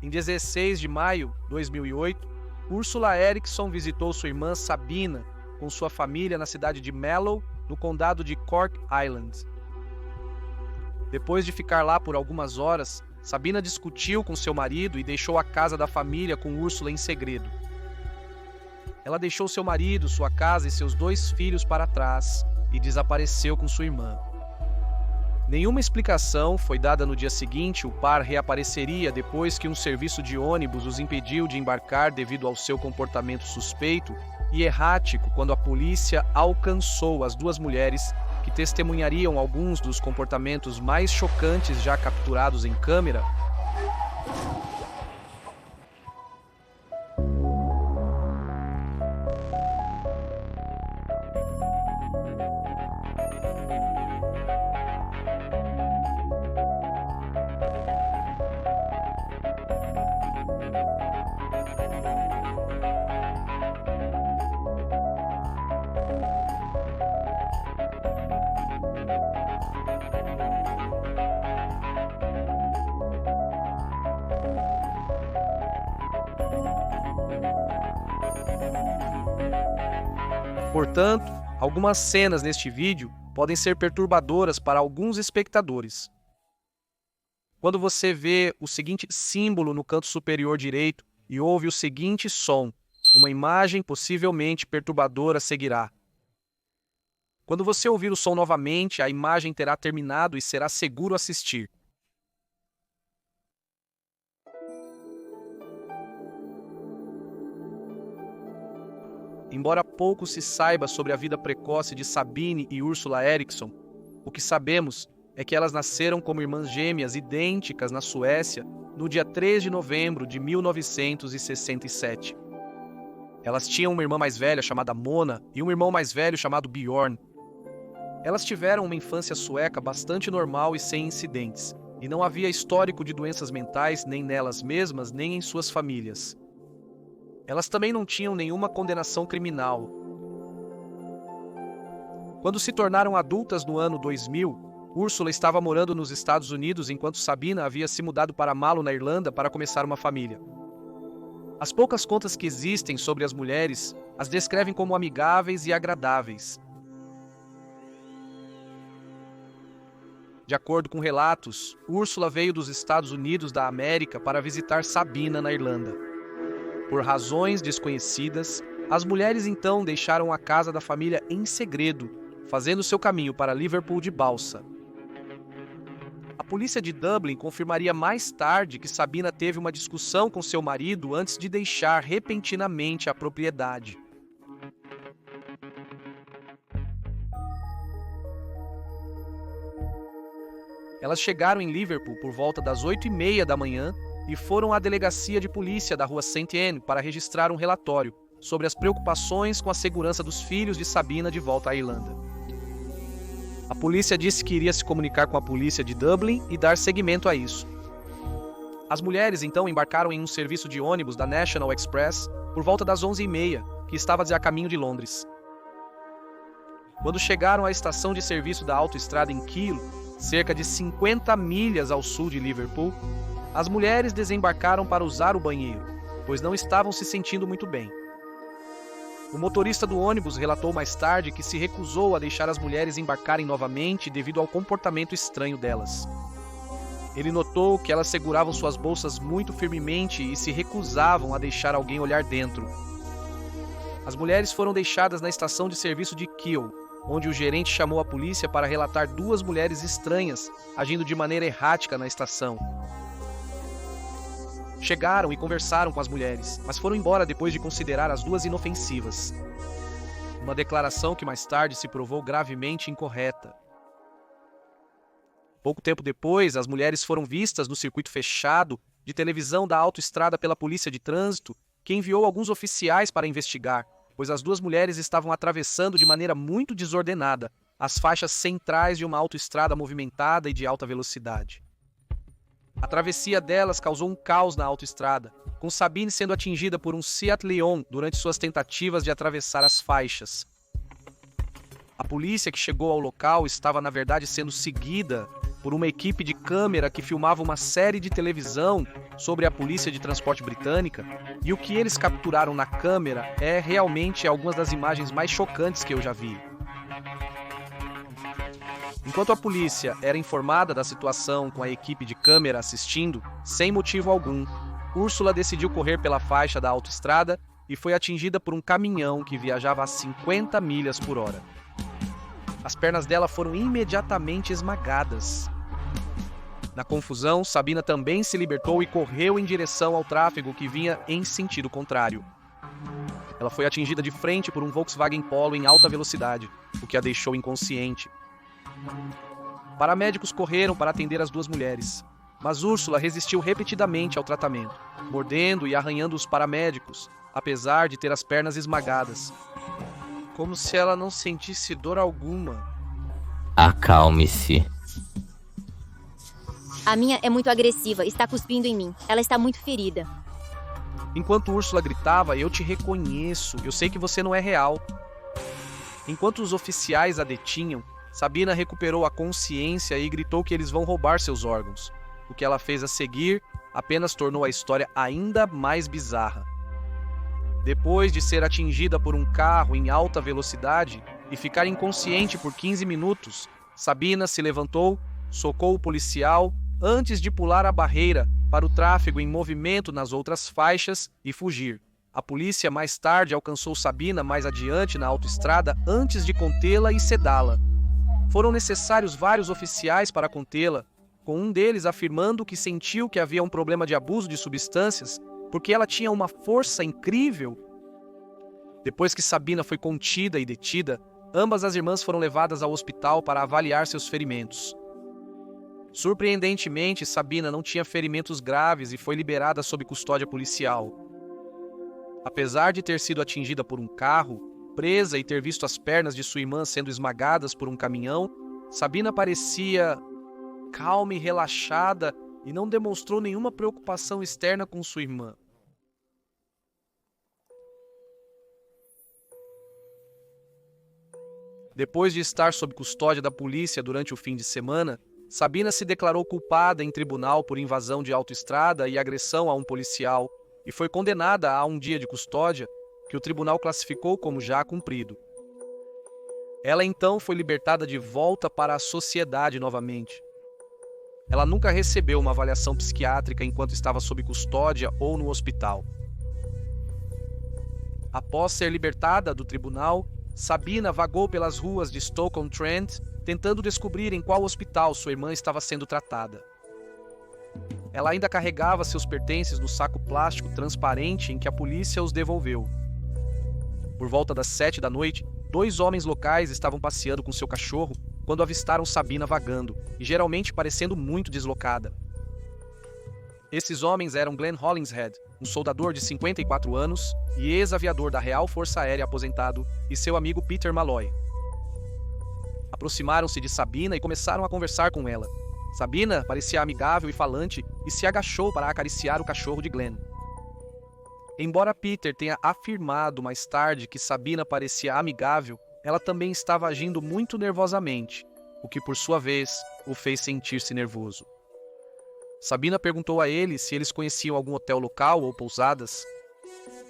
Em 16 de maio de 2008, Ursula Erickson visitou sua irmã Sabina com sua família na cidade de Mallow, no condado de Cork Island. Depois de ficar lá por algumas horas, Sabina discutiu com seu marido e deixou a casa da família com Ursula em segredo. Ela deixou seu marido, sua casa e seus 2 filhos para trás e desapareceu com sua irmã. Nenhuma explicação foi dada no dia seguinte. O par reapareceria depois que um serviço de ônibus os impediu de embarcar devido ao seu comportamento suspeito e errático quando a polícia alcançou as 2 mulheres que testemunhariam alguns dos comportamentos mais chocantes já capturados em câmera. Portanto, algumas cenas neste vídeo podem ser perturbadoras para alguns espectadores. Quando você vê o seguinte símbolo no canto superior direito e ouve o seguinte som, uma imagem possivelmente perturbadora seguirá. Quando você ouvir o som novamente, a imagem terá terminado e será seguro assistir. Embora pouco se saiba sobre a vida precoce de Sabine e Ursula Erickson, o que sabemos é que elas nasceram como irmãs gêmeas idênticas na Suécia no dia 3 de novembro de 1967. Elas tinham uma irmã mais velha chamada Mona e um irmão mais velho chamado Bjorn. Elas tiveram uma infância sueca bastante normal e sem incidentes, e não havia histórico de doenças mentais nem nelas mesmas nem em suas famílias. Elas também não tinham nenhuma condenação criminal. Quando se tornaram adultas no ano 2000, Ursula estava morando nos Estados Unidos enquanto Sabina havia se mudado para Mallow, na Irlanda, para começar uma família. As poucas contas que existem sobre as mulheres as descrevem como amigáveis e agradáveis. De acordo com relatos, Ursula veio dos Estados Unidos da América para visitar Sabina na Irlanda. Por razões desconhecidas, as mulheres então deixaram a casa da família em segredo, fazendo seu caminho para Liverpool de balsa. A polícia de Dublin confirmaria mais tarde que Sabina teve uma discussão com seu marido antes de deixar repentinamente a propriedade. Elas chegaram em Liverpool por volta das 8h30 da manhã e foram à delegacia de polícia da rua St. Anne para registrar um relatório sobre as preocupações com a segurança dos filhos de Sabina de volta à Irlanda. A polícia disse que iria se comunicar com a polícia de Dublin e dar seguimento a isso. As mulheres então embarcaram em um serviço de ônibus da National Express por volta das 11h30, que estava a caminho de Londres. Quando chegaram à estação de serviço da autoestrada em Keele, cerca de 50 milhas ao sul de Liverpool, as mulheres desembarcaram para usar o banheiro, pois não estavam se sentindo muito bem. O motorista do ônibus relatou mais tarde que se recusou a deixar as mulheres embarcarem novamente devido ao comportamento estranho delas. Ele notou que elas seguravam suas bolsas muito firmemente e se recusavam a deixar alguém olhar dentro. As mulheres foram deixadas na estação de serviço de Keele, onde o gerente chamou a polícia para relatar 2 mulheres estranhas agindo de maneira errática na estação. Chegaram e conversaram com as mulheres, mas foram embora depois de considerar as 2 inofensivas. Uma declaração que mais tarde se provou gravemente incorreta. Pouco tempo depois, as mulheres foram vistas no circuito fechado de televisão da autoestrada pela polícia de trânsito, que enviou alguns oficiais para investigar, pois as 2 mulheres estavam atravessando de maneira muito desordenada as faixas centrais de uma autoestrada movimentada e de alta velocidade. A travessia delas causou um caos na autoestrada, com Sabine sendo atingida por um Seat Leon durante suas tentativas de atravessar as faixas. A polícia que chegou ao local estava, na verdade, sendo seguida por uma equipe de câmera que filmava uma série de televisão sobre a polícia de transporte britânica, e o que eles capturaram na câmera é realmente algumas das imagens mais chocantes que eu já vi. Enquanto a polícia era informada da situação com a equipe de câmera assistindo, sem motivo algum, Úrsula decidiu correr pela faixa da autoestrada e foi atingida por um caminhão que viajava a 50 milhas por hora. As pernas dela foram imediatamente esmagadas. Na confusão, Sabina também se libertou e correu em direção ao tráfego que vinha em sentido contrário. Ela foi atingida de frente por um Volkswagen Polo em alta velocidade, o que a deixou inconsciente. Paramédicos correram para atender as duas mulheres, mas Úrsula resistiu repetidamente ao tratamento, mordendo e arranhando os paramédicos, apesar de ter as pernas esmagadas, como se ela não sentisse dor alguma. Acalme-se. A minha é muito agressiva, está cuspindo em mim. Ela está muito ferida. Enquanto Úrsula gritava, eu te reconheço, eu sei que você não é real. Enquanto os oficiais a detinham, Sabina recuperou a consciência e gritou que eles vão roubar seus órgãos. O que ela fez a seguir apenas tornou a história ainda mais bizarra. Depois de ser atingida por um carro em alta velocidade e ficar inconsciente por 15 minutos, Sabina se levantou, socou o policial antes de pular a barreira para o tráfego em movimento nas outras faixas e fugir. A polícia mais tarde alcançou Sabina mais adiante na autoestrada antes de contê-la e sedá-la. Foram necessários vários oficiais para contê-la, com um deles afirmando que sentiu que havia um problema de abuso de substâncias porque ela tinha uma força incrível. Depois que Sabina foi contida e detida, ambas as irmãs foram levadas ao hospital para avaliar seus ferimentos. Surpreendentemente, Sabina não tinha ferimentos graves e foi liberada sob custódia policial. Apesar de ter sido atingida por um carro, presa e ter visto as pernas de sua irmã sendo esmagadas por um caminhão, Sabina parecia calma e relaxada e não demonstrou nenhuma preocupação externa com sua irmã. Depois de estar sob custódia da polícia durante o fim de semana, Sabina se declarou culpada em tribunal por invasão de autoestrada e agressão a um policial e foi condenada a um dia de custódia, que o tribunal classificou como já cumprido. Ela então foi libertada de volta para a sociedade novamente. Ela nunca recebeu uma avaliação psiquiátrica enquanto estava sob custódia ou no hospital. Após ser libertada do tribunal, Sabina vagou pelas ruas de Stoke-on-Trent, tentando descobrir em qual hospital sua irmã estava sendo tratada. Ela ainda carregava seus pertences no saco plástico transparente em que a polícia os devolveu. Por volta das 7 da noite, 2 homens locais estavam passeando com seu cachorro quando avistaram Sabina vagando, e geralmente parecendo muito deslocada. Esses homens eram Glenn Hollingshead, um soldador de 54 anos e ex-aviador da Real Força Aérea aposentado, e seu amigo Peter Malloy. Aproximaram-se de Sabina e começaram a conversar com ela. Sabina parecia amigável e falante e se agachou para acariciar o cachorro de Glenn. Embora Peter tenha afirmado mais tarde que Sabina parecia amigável, ela também estava agindo muito nervosamente, o que por sua vez o fez sentir-se nervoso. Sabina perguntou a ele se eles conheciam algum hotel local ou pousadas.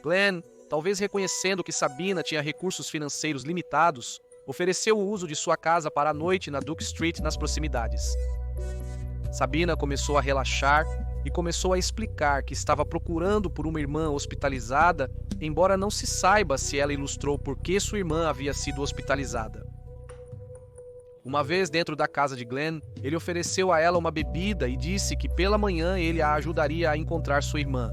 Glenn, talvez reconhecendo que Sabina tinha recursos financeiros limitados, ofereceu o uso de sua casa para a noite na Duke Street nas proximidades. Sabina começou a relaxar e começou a explicar que estava procurando por uma irmã hospitalizada, embora não se saiba se ela ilustrou por que sua irmã havia sido hospitalizada. Uma vez dentro da casa de Glenn, ele ofereceu a ela uma bebida e disse que pela manhã ele a ajudaria a encontrar sua irmã.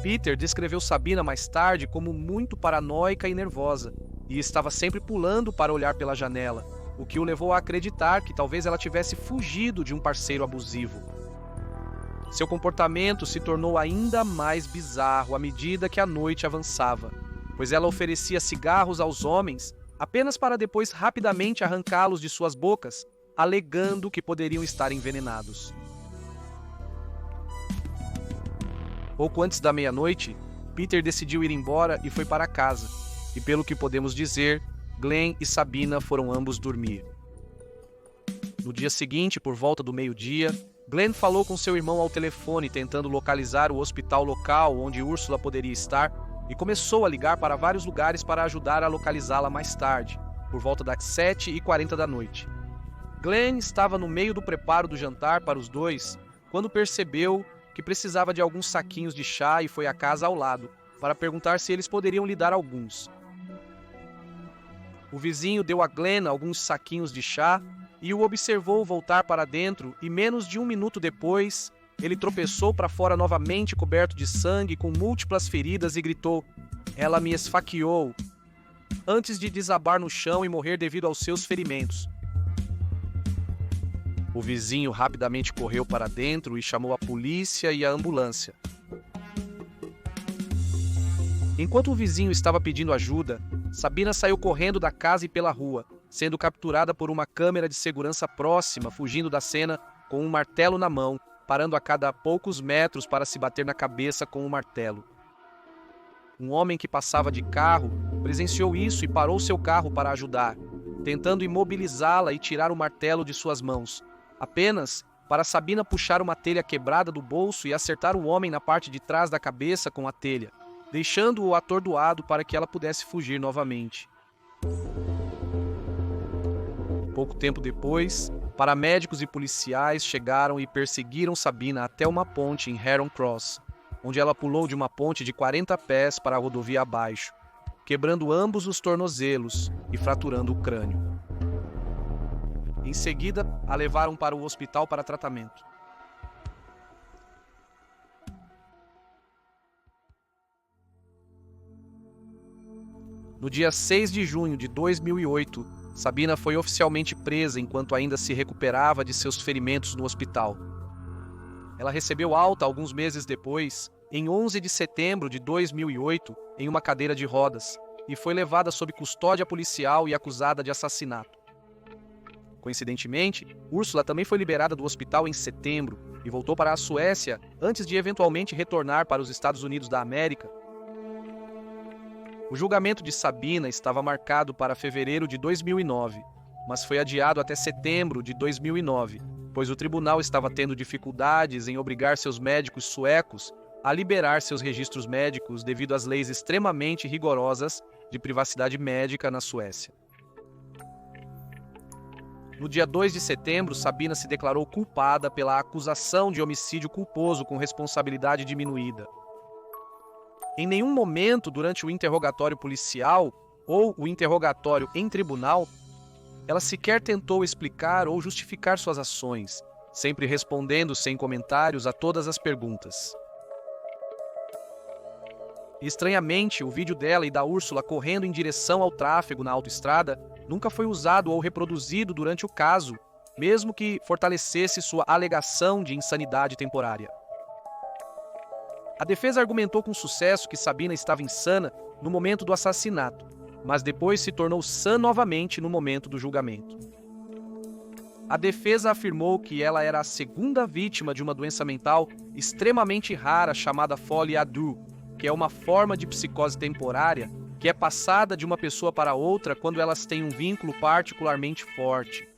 Peter descreveu Sabina mais tarde como muito paranoica e nervosa, e estava sempre pulando para olhar pela janela, o que o levou a acreditar que talvez ela tivesse fugido de um parceiro abusivo. Seu comportamento se tornou ainda mais bizarro à medida que a noite avançava, pois ela oferecia cigarros aos homens apenas para depois rapidamente arrancá-los de suas bocas, alegando que poderiam estar envenenados. Pouco antes da meia-noite, Peter decidiu ir embora e foi para casa, e pelo que podemos dizer, Glenn e Sabina foram ambos dormir. No dia seguinte, por volta do meio-dia, Glenn falou com seu irmão ao telefone tentando localizar o hospital local onde Úrsula poderia estar e começou a ligar para vários lugares para ajudar a localizá-la mais tarde, por volta das 7h40 da noite. Glenn estava no meio do preparo do jantar para os dois quando percebeu que precisava de alguns saquinhos de chá e foi à casa ao lado para perguntar se eles poderiam lhe dar alguns. O vizinho deu a Glenn alguns saquinhos de chá e o observou voltar para dentro e menos de um minuto depois, ele tropeçou para fora novamente coberto de sangue com múltiplas feridas e gritou: "Ela me esfaqueou", antes de desabar no chão e morrer devido aos seus ferimentos. O vizinho rapidamente correu para dentro e chamou a polícia e a ambulância. Enquanto o vizinho estava pedindo ajuda, Sabina saiu correndo da casa e pela rua, sendo capturada por uma câmera de segurança próxima, fugindo da cena com um martelo na mão, parando a cada poucos metros para se bater na cabeça com o martelo. Um homem que passava de carro presenciou isso e parou seu carro para ajudar, tentando imobilizá-la e tirar o martelo de suas mãos, apenas para Sabina puxar uma telha quebrada do bolso e acertar o homem na parte de trás da cabeça com a telha, deixando-o atordoado para que ela pudesse fugir novamente. Pouco tempo depois, paramédicos e policiais chegaram e perseguiram Sabina até uma ponte em Heron Cross, onde ela pulou de uma ponte de 40 pés para a rodovia abaixo, quebrando ambos os tornozelos e fraturando o crânio. Em seguida, a levaram para o hospital para tratamento. No dia 6 de junho de 2008, Sabina foi oficialmente presa enquanto ainda se recuperava de seus ferimentos no hospital. Ela recebeu alta alguns meses depois, em 11 de setembro de 2008, em uma cadeira de rodas, e foi levada sob custódia policial e acusada de assassinato. Coincidentemente, Úrsula também foi liberada do hospital em setembro e voltou para a Suécia antes de eventualmente retornar para os Estados Unidos da América. O julgamento de Sabina estava marcado para fevereiro de 2009, mas foi adiado até setembro de 2009, pois o tribunal estava tendo dificuldades em obrigar seus médicos suecos a liberar seus registros médicos devido às leis extremamente rigorosas de privacidade médica na Suécia. No dia 2 de setembro, Sabina se declarou culpada pela acusação de homicídio culposo com responsabilidade diminuída. Em nenhum momento durante o interrogatório policial ou o interrogatório em tribunal, ela sequer tentou explicar ou justificar suas ações, sempre respondendo sem comentários a todas as perguntas. Estranhamente, o vídeo dela e da Úrsula correndo em direção ao tráfego na autoestrada nunca foi usado ou reproduzido durante o caso, mesmo que fortalecesse sua alegação de insanidade temporária. A defesa argumentou com sucesso que Sabina estava insana no momento do assassinato, mas depois se tornou sã novamente no momento do julgamento. A defesa afirmou que ela era a segunda vítima de uma doença mental extremamente rara chamada folie à deux, que é uma forma de psicose temporária que é passada de uma pessoa para outra quando elas têm um vínculo particularmente forte.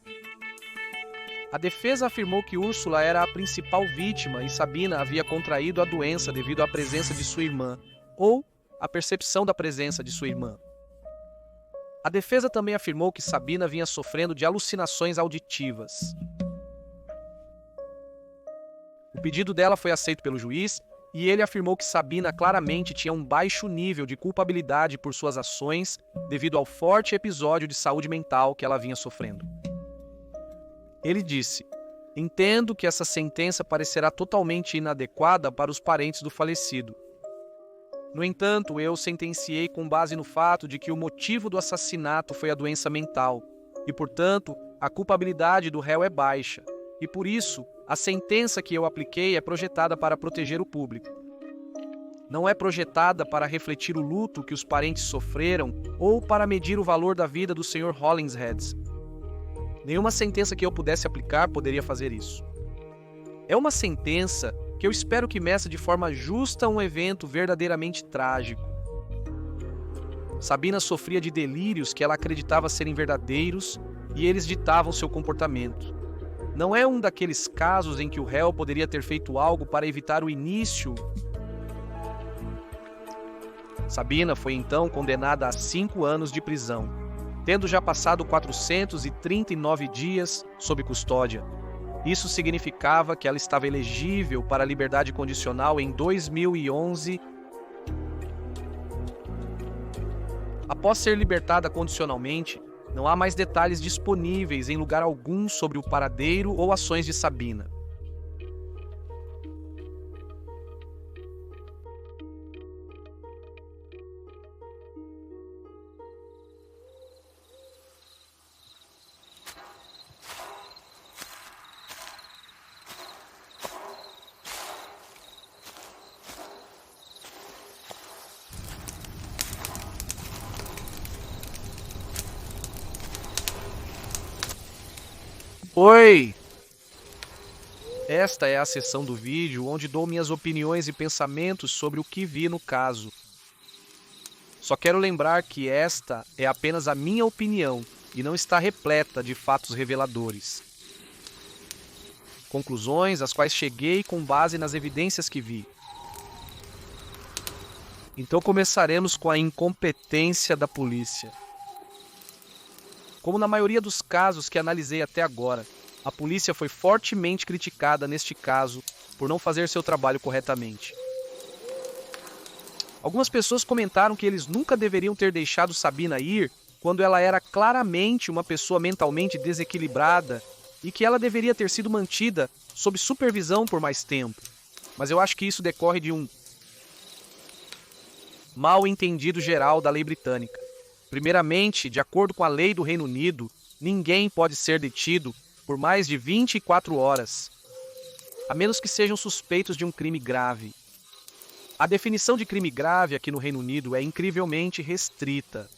A defesa afirmou que Úrsula era a principal vítima e Sabina havia contraído a doença devido à presença de sua irmã, ou à percepção da presença de sua irmã. A defesa também afirmou que Sabina vinha sofrendo de alucinações auditivas. O pedido dela foi aceito pelo juiz e ele afirmou que Sabina claramente tinha um baixo nível de culpabilidade por suas ações devido ao forte episódio de saúde mental que ela vinha sofrendo. Ele disse: "Entendo que essa sentença parecerá totalmente inadequada para os parentes do falecido. No entanto, eu sentenciei com base no fato de que o motivo do assassinato foi a doença mental, e, portanto, a culpabilidade do réu é baixa, e por isso, a sentença que eu apliquei é projetada para proteger o público. Não é projetada para refletir o luto que os parentes sofreram ou para medir o valor da vida do Sr. Hollingshead. Nenhuma sentença que eu pudesse aplicar poderia fazer isso. É uma sentença que eu espero que meça de forma justa um evento verdadeiramente trágico." Sabina sofria de delírios que ela acreditava serem verdadeiros e eles ditavam seu comportamento. Não é um daqueles casos em que o réu poderia ter feito algo para evitar o início. Sabina foi então condenada a 5 anos de prisão, tendo já passado 439 dias sob custódia. Isso significava que ela estava elegível para a liberdade condicional em 2011. Após ser libertada condicionalmente, não há mais detalhes disponíveis em lugar algum sobre o paradeiro ou ações de Sabina. Oi! Esta é a seção do vídeo onde dou minhas opiniões e pensamentos sobre o que vi no caso. Só quero lembrar que esta é apenas a minha opinião e não está repleta de fatos reveladores. Conclusões às quais cheguei com base nas evidências que vi. Então começaremos com a incompetência da polícia. Como na maioria dos casos que analisei até agora, a polícia foi fortemente criticada neste caso por não fazer seu trabalho corretamente. Algumas pessoas comentaram que eles nunca deveriam ter deixado Sabina ir quando ela era claramente uma pessoa mentalmente desequilibrada e que ela deveria ter sido mantida sob supervisão por mais tempo. Mas eu acho que isso decorre de um mal entendido geral da lei britânica. Primeiramente, de acordo com a lei do Reino Unido, ninguém pode ser detido por mais de 24 horas, a menos que sejam suspeitos de um crime grave. A definição de crime grave aqui no Reino Unido é incrivelmente restrita.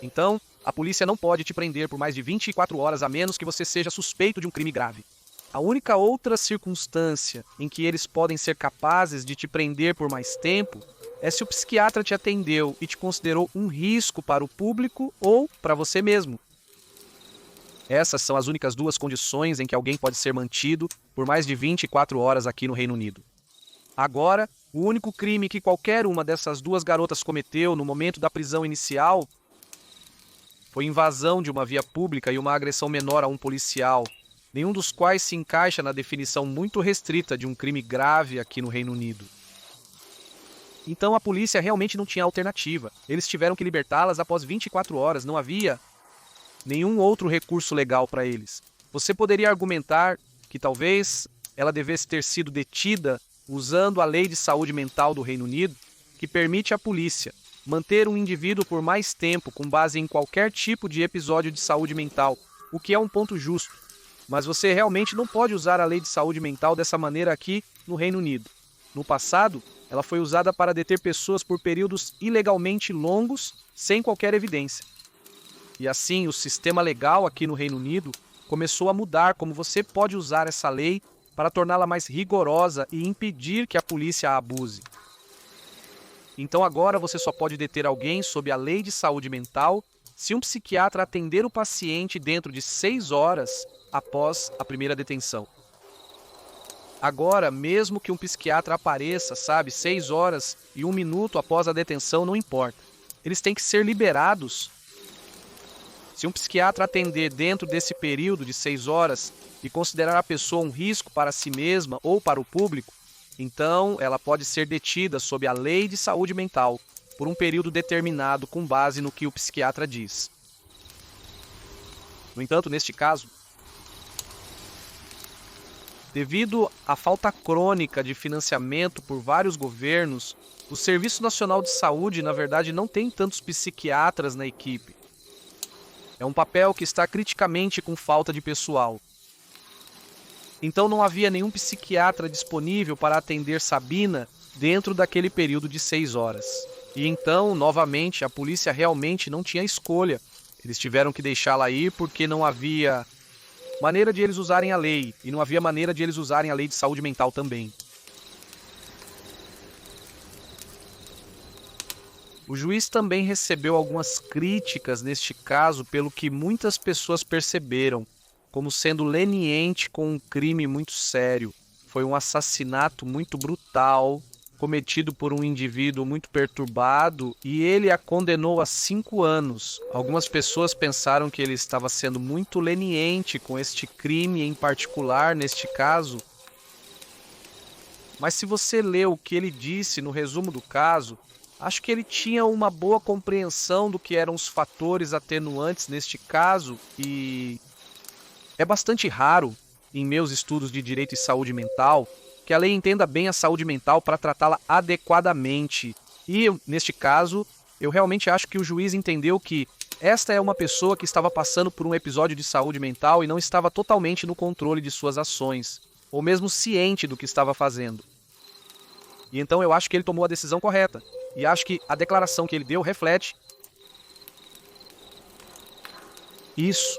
Então, a polícia não pode te prender por mais de 24 horas a menos que você seja suspeito de um crime grave. A única outra circunstância em que eles podem ser capazes de te prender por mais tempo é se o psiquiatra te atendeu e te considerou um risco para o público ou para você mesmo. Essas são as únicas 2 condições em que alguém pode ser mantido por mais de 24 horas aqui no Reino Unido. Agora, o único crime que qualquer uma dessas 2 garotas cometeu no momento da prisão inicial foi invasão de uma via pública e uma agressão menor a um policial, nenhum dos quais se encaixa na definição muito restrita de um crime grave aqui no Reino Unido. Então a polícia realmente não tinha alternativa. Eles tiveram que libertá-las após 24 horas. Não havia nenhum outro recurso legal para eles. Você poderia argumentar que talvez ela devesse ter sido detida usando a Lei de Saúde Mental do Reino Unido, que permite à polícia manter um indivíduo por mais tempo com base em qualquer tipo de episódio de saúde mental, o que é um ponto justo. Mas você realmente não pode usar a Lei de Saúde Mental dessa maneira aqui no Reino Unido. No passado, ela foi usada para deter pessoas por períodos ilegalmente longos, sem qualquer evidência. E assim, o sistema legal aqui no Reino Unido começou a mudar como você pode usar essa lei para torná-la mais rigorosa e impedir que a polícia a abuse. Então agora você só pode deter alguém sob a Lei de Saúde Mental se um psiquiatra atender o paciente dentro de 6 horas após a primeira detenção. Agora, mesmo que um psiquiatra apareça, 6 horas e 1 minuto após a detenção, não importa. Eles têm que ser liberados. Se um psiquiatra atender dentro desse período de 6 horas e considerar a pessoa um risco para si mesma ou para o público, então ela pode ser detida sob a Lei de Saúde Mental por um período determinado com base no que o psiquiatra diz. No entanto, neste caso, devido à falta crônica de financiamento por vários governos, o Serviço Nacional de Saúde, na verdade, não tem tantos psiquiatras na equipe. É um papel que está criticamente com falta de pessoal. Então não havia nenhum psiquiatra disponível para atender Sabina dentro daquele período de 6 horas. E então, novamente, a polícia realmente não tinha escolha. Eles tiveram que deixá-la ir porque não havia maneira de eles usarem a lei, e não havia maneira de eles usarem a lei de saúde mental também. O juiz também recebeu algumas críticas neste caso pelo que muitas pessoas perceberam. como sendo leniente com um crime muito sério. Foi um assassinato muito brutal, cometido por um indivíduo muito perturbado, e ele a condenou a 5 anos. Algumas pessoas pensaram que ele estava sendo muito leniente com este crime em particular, neste caso. Mas se você lê o que ele disse no resumo do caso, acho que ele tinha uma boa compreensão do que eram os fatores atenuantes neste caso, e é bastante raro, em meus estudos de direito e saúde mental, que a lei entenda bem a saúde mental para tratá-la adequadamente. E, neste caso, eu realmente acho que o juiz entendeu que esta é uma pessoa que estava passando por um episódio de saúde mental e não estava totalmente no controle de suas ações, ou mesmo ciente do que estava fazendo. E então eu acho que ele tomou a decisão correta. E acho que a declaração que ele deu reflete isso.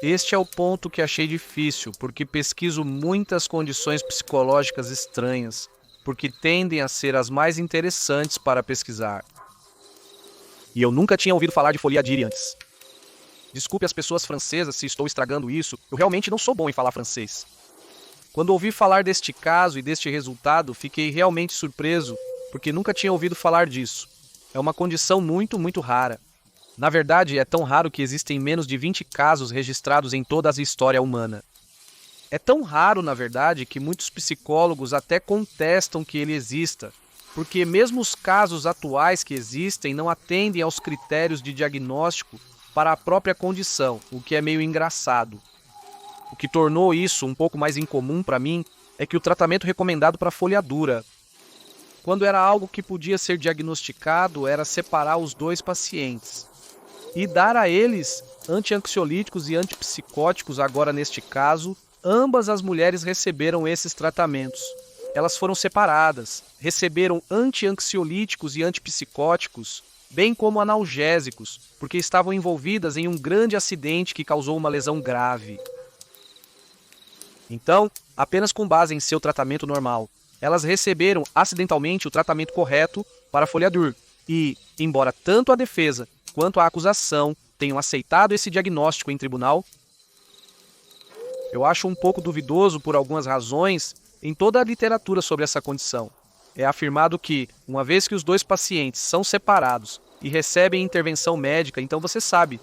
Este é o ponto que achei difícil, porque pesquiso muitas condições psicológicas estranhas, porque tendem a ser as mais interessantes para pesquisar. E eu nunca tinha ouvido falar de folia à antes. Desculpe as pessoas francesas se estou estragando isso, eu realmente não sou bom em falar francês. Quando ouvi falar deste caso e deste resultado, fiquei realmente surpreso, porque nunca tinha ouvido falar disso. É uma condição muito, muito rara. Na verdade, é tão raro que existem menos de 20 casos registrados em toda a história humana. É tão raro, na verdade, que muitos psicólogos até contestam que ele exista, porque mesmo os casos atuais que existem não atendem aos critérios de diagnóstico para a própria condição, o que é meio engraçado. O que tornou isso um pouco mais incomum para mim é que o tratamento recomendado para folhadura, quando era algo que podia ser diagnosticado, era separar os dois pacientes e dar a eles anti-ansiolíticos e antipsicóticos. Agora, neste caso, ambas as mulheres receberam esses tratamentos. Elas foram separadas, receberam anti-ansiolíticos e antipsicóticos, bem como analgésicos, porque estavam envolvidas em um grande acidente que causou uma lesão grave. Então, apenas com base em seu tratamento normal, elas receberam acidentalmente o tratamento correto para folhadura. E, embora tanto a defesa quanto a acusação tenham aceitado esse diagnóstico em tribunal, eu acho um pouco duvidoso por algumas razões em toda a literatura sobre essa condição. É afirmado que, uma vez que os dois pacientes são separados e recebem intervenção médica, então você sabe,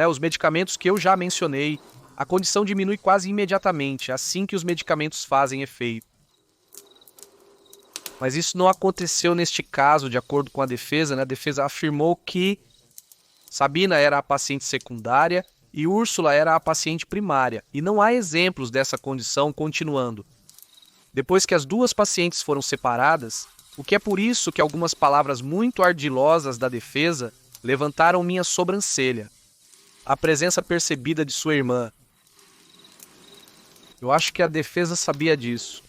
os medicamentos que eu já mencionei, a condição diminui quase imediatamente, assim que os medicamentos fazem efeito. Mas isso não aconteceu neste caso, de acordo com a defesa. A defesa afirmou que Sabina era a paciente secundária e Úrsula era a paciente primária, e não há exemplos dessa condição continuando. Depois que as duas pacientes foram separadas, o que é por isso que algumas palavras muito ardilosas da defesa levantaram minha sobrancelha. A presença percebida de sua irmã. Eu acho que a defesa sabia disso.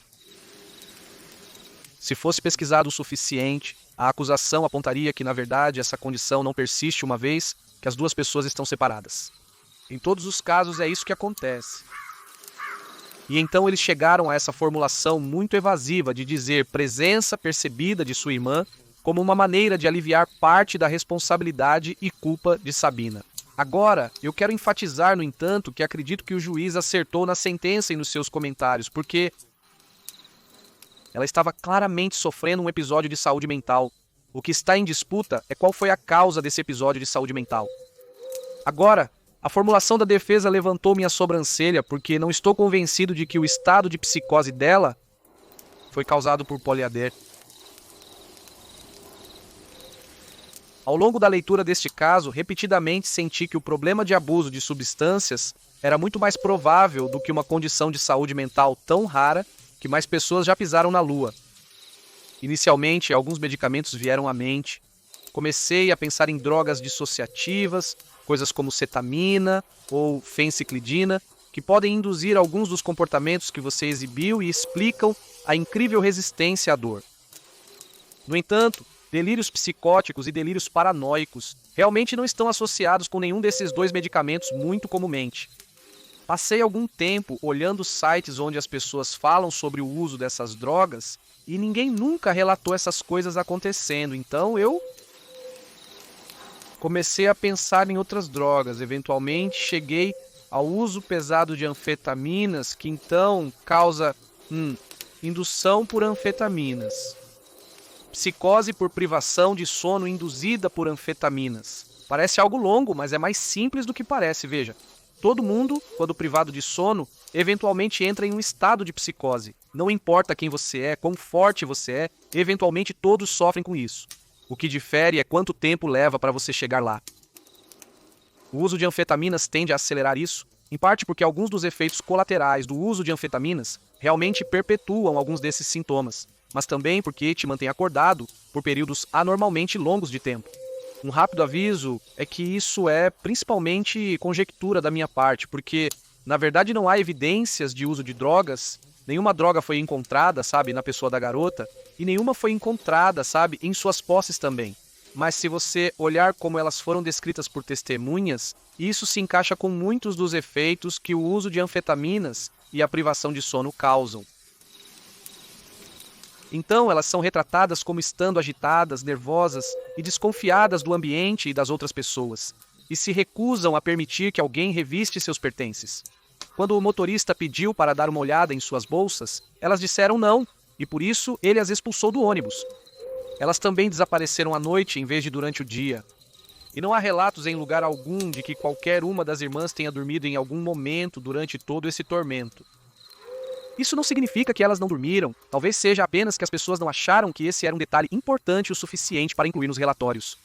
Se fosse pesquisado o suficiente, a acusação apontaria que, na verdade, essa condição não persiste uma vez que as duas pessoas estão separadas. Em todos os casos é isso que acontece. E então eles chegaram a essa formulação muito evasiva de dizer presença percebida de sua irmã como uma maneira de aliviar parte da responsabilidade e culpa de Sabina. Agora, eu quero enfatizar, no entanto, que acredito que o juiz acertou na sentença e nos seus comentários, porque ela estava claramente sofrendo um episódio de saúde mental. O que está em disputa é qual foi a causa desse episódio de saúde mental. Agora, a formulação da defesa levantou minha sobrancelha porque não estou convencido de que o estado de psicose dela foi causado por poliader. Ao longo da leitura deste caso, repetidamente senti que o problema de abuso de substâncias era muito mais provável do que uma condição de saúde mental tão rara que mais pessoas já pisaram na Lua. Inicialmente, alguns medicamentos vieram à mente. Comecei a pensar em drogas dissociativas, coisas como cetamina ou fenciclidina, que podem induzir alguns dos comportamentos que você exibiu e explicam a incrível resistência à dor. No entanto, delírios psicóticos e delírios paranoicos realmente não estão associados com nenhum desses dois medicamentos muito comumente. Passei algum tempo olhando sites onde as pessoas falam sobre o uso dessas drogas e ninguém nunca relatou essas coisas acontecendo, então eu comecei a pensar em outras drogas. Eventualmente cheguei ao uso pesado de anfetaminas, que então causa indução por anfetaminas. Psicose por privação de sono induzida por anfetaminas. Parece algo longo, mas é mais simples do que parece, veja. Todo mundo, quando privado de sono, eventualmente entra em um estado de psicose. Não importa quem você é, quão forte você é, eventualmente todos sofrem com isso. O que difere é quanto tempo leva para você chegar lá. O uso de anfetaminas tende a acelerar isso, em parte porque alguns dos efeitos colaterais do uso de anfetaminas realmente perpetuam alguns desses sintomas, mas também porque te mantém acordado por períodos anormalmente longos de tempo. Um rápido aviso é que isso é principalmente conjectura da minha parte, porque, na verdade, não há evidências de uso de drogas, nenhuma droga foi encontrada, na pessoa da garota, e nenhuma foi encontrada, em suas posses também. Mas se você olhar como elas foram descritas por testemunhas, isso se encaixa com muitos dos efeitos que o uso de anfetaminas e a privação de sono causam. Então, elas são retratadas como estando agitadas, nervosas e desconfiadas do ambiente e das outras pessoas, e se recusam a permitir que alguém reviste seus pertences. Quando o motorista pediu para dar uma olhada em suas bolsas, elas disseram não, e por isso ele as expulsou do ônibus. Elas também desapareceram à noite em vez de durante o dia. E não há relatos em lugar algum de que qualquer uma das irmãs tenha dormido em algum momento durante todo esse tormento. Isso não significa que elas não dormiram, talvez seja apenas que as pessoas não acharam que esse era um detalhe importante o suficiente para incluir nos relatórios.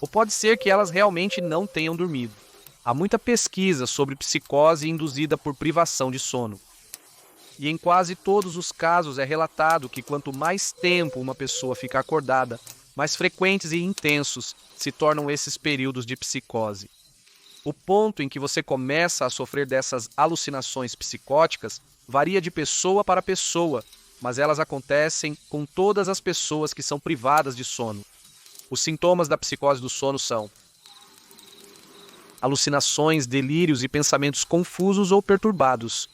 Ou pode ser que elas realmente não tenham dormido. Há muita pesquisa sobre psicose induzida por privação de sono. E em quase todos os casos é relatado que quanto mais tempo uma pessoa fica acordada, mais frequentes e intensos se tornam esses períodos de psicose. O ponto em que você começa a sofrer dessas alucinações psicóticas varia de pessoa para pessoa, mas elas acontecem com todas as pessoas que são privadas de sono. Os sintomas da psicose do sono são alucinações, delírios e pensamentos confusos ou perturbados.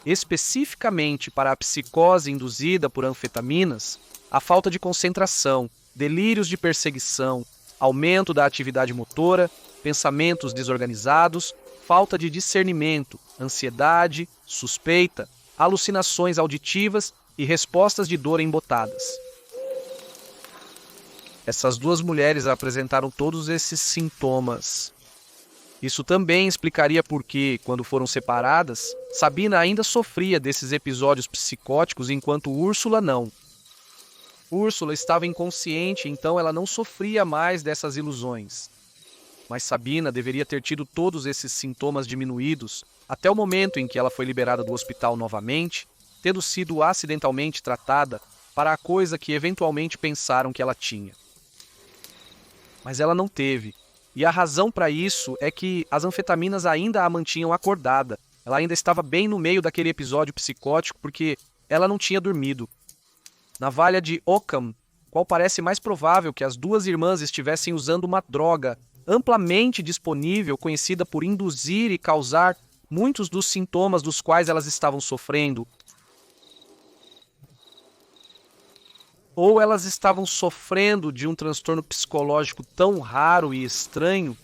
Especificamente para a psicose induzida por anfetaminas, a falta de concentração, delírios de perseguição, aumento da atividade motora, pensamentos desorganizados, falta de discernimento, ansiedade, suspeita, alucinações auditivas e respostas de dor embotadas. Essas duas mulheres apresentaram todos esses sintomas. Isso também explicaria por que, quando foram separadas, Sabina ainda sofria desses episódios psicóticos enquanto Úrsula não. Úrsula estava inconsciente, então ela não sofria mais dessas ilusões. Mas Sabina deveria ter tido todos esses sintomas diminuídos até o momento em que ela foi liberada do hospital novamente, tendo sido acidentalmente tratada para a coisa que eventualmente pensaram que ela tinha. Mas ela não teve. E a razão para isso é que as anfetaminas ainda a mantinham acordada. Ela ainda estava bem no meio daquele episódio psicótico porque ela não tinha dormido. Na Valha de Ockham, qual parece mais provável que as duas irmãs estivessem usando uma droga amplamente disponível, conhecida por induzir e causar muitos dos sintomas dos quais elas estavam sofrendo. Ou elas estavam sofrendo de um transtorno psicológico tão raro e estranho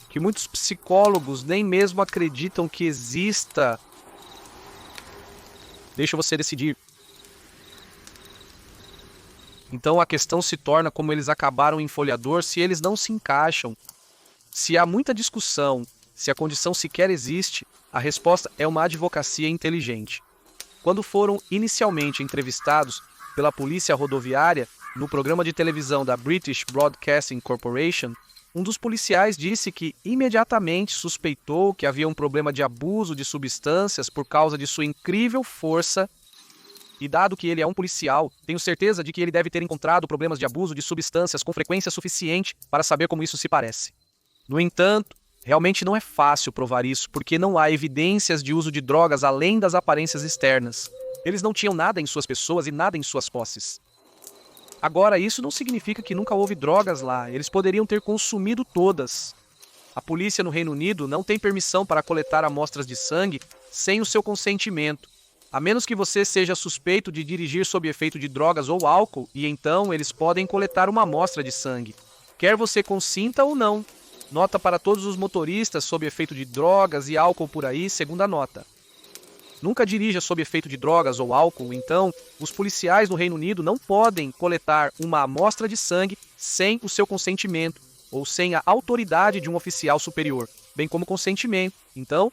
que muitos psicólogos nem mesmo acreditam que exista. Deixa você decidir. Então a questão se torna como eles acabaram em Folhador se eles não se encaixam. Se há muita discussão, se a condição sequer existe, a resposta é uma advocacia inteligente. Quando foram inicialmente entrevistados pela polícia rodoviária no programa de televisão da British Broadcasting Corporation, um dos policiais disse que imediatamente suspeitou que havia um problema de abuso de substâncias por causa de sua incrível força. E dado que ele é um policial, tenho certeza de que ele deve ter encontrado problemas de abuso de substâncias com frequência suficiente para saber como isso se parece. No entanto, realmente não é fácil provar isso, porque não há evidências de uso de drogas além das aparências externas. Eles não tinham nada em suas pessoas e nada em suas posses. Agora, isso não significa que nunca houve drogas lá, eles poderiam ter consumido todas. A polícia no Reino Unido não tem permissão para coletar amostras de sangue sem o seu consentimento, a menos que você seja suspeito de dirigir sob efeito de drogas ou álcool, e então eles podem coletar uma amostra de sangue, quer você consinta ou não. Nota para todos os motoristas sob efeito de drogas e álcool por aí, segunda nota. Nunca dirija sob efeito de drogas ou álcool, então, os policiais no Reino Unido não podem coletar uma amostra de sangue sem o seu consentimento ou sem a autoridade de um oficial superior, bem como consentimento. Então,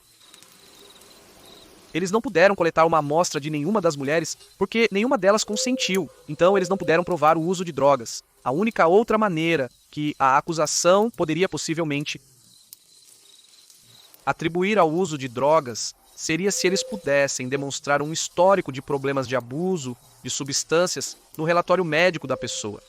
eles não puderam coletar uma amostra de nenhuma das mulheres porque nenhuma delas consentiu. Então, eles não puderam provar o uso de drogas. A única outra maneira que a acusação poderia possivelmente atribuir ao uso de drogas seria se eles pudessem demonstrar um histórico de problemas de abuso de substâncias no relatório médico da pessoa.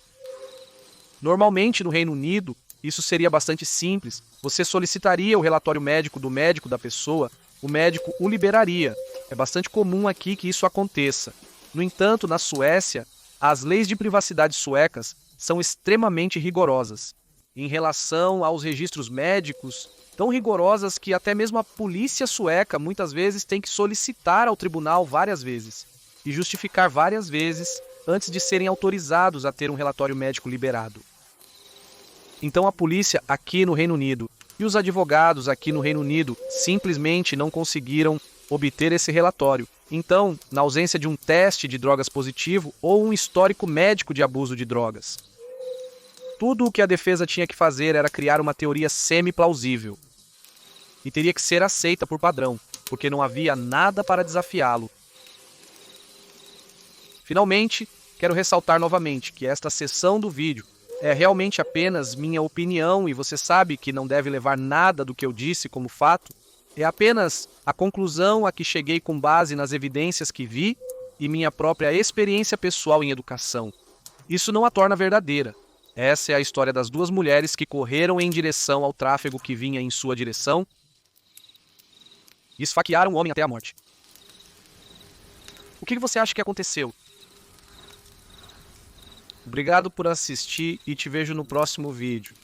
Normalmente, no Reino Unido, isso seria bastante simples. Você solicitaria o relatório médico do médico da pessoa, o médico o liberaria. É bastante comum aqui que isso aconteça. No entanto, na Suécia, as leis de privacidade suecas são extremamente rigorosas. Em relação aos registros médicos, tão rigorosas que até mesmo a polícia sueca muitas vezes tem que solicitar ao tribunal várias vezes e justificar várias vezes antes de serem autorizados a ter um relatório médico liberado. Então a polícia aqui no Reino Unido e os advogados aqui no Reino Unido simplesmente não conseguiram obter esse relatório. Então, na ausência de um teste de drogas positivo ou um histórico médico de abuso de drogas, tudo o que a defesa tinha que fazer era criar uma teoria semi-plausível. E teria que ser aceita por padrão, porque não havia nada para desafiá-lo. Finalmente, quero ressaltar novamente que esta seção do vídeo é realmente apenas minha opinião e você sabe que não deve levar nada do que eu disse como fato. É apenas a conclusão a que cheguei com base nas evidências que vi e minha própria experiência pessoal em educação. Isso não a torna verdadeira. Essa é a história das duas mulheres que correram em direção ao tráfego que vinha em sua direção e esfaquearam o homem até a morte. O que você acha que aconteceu? Obrigado por assistir e te vejo no próximo vídeo.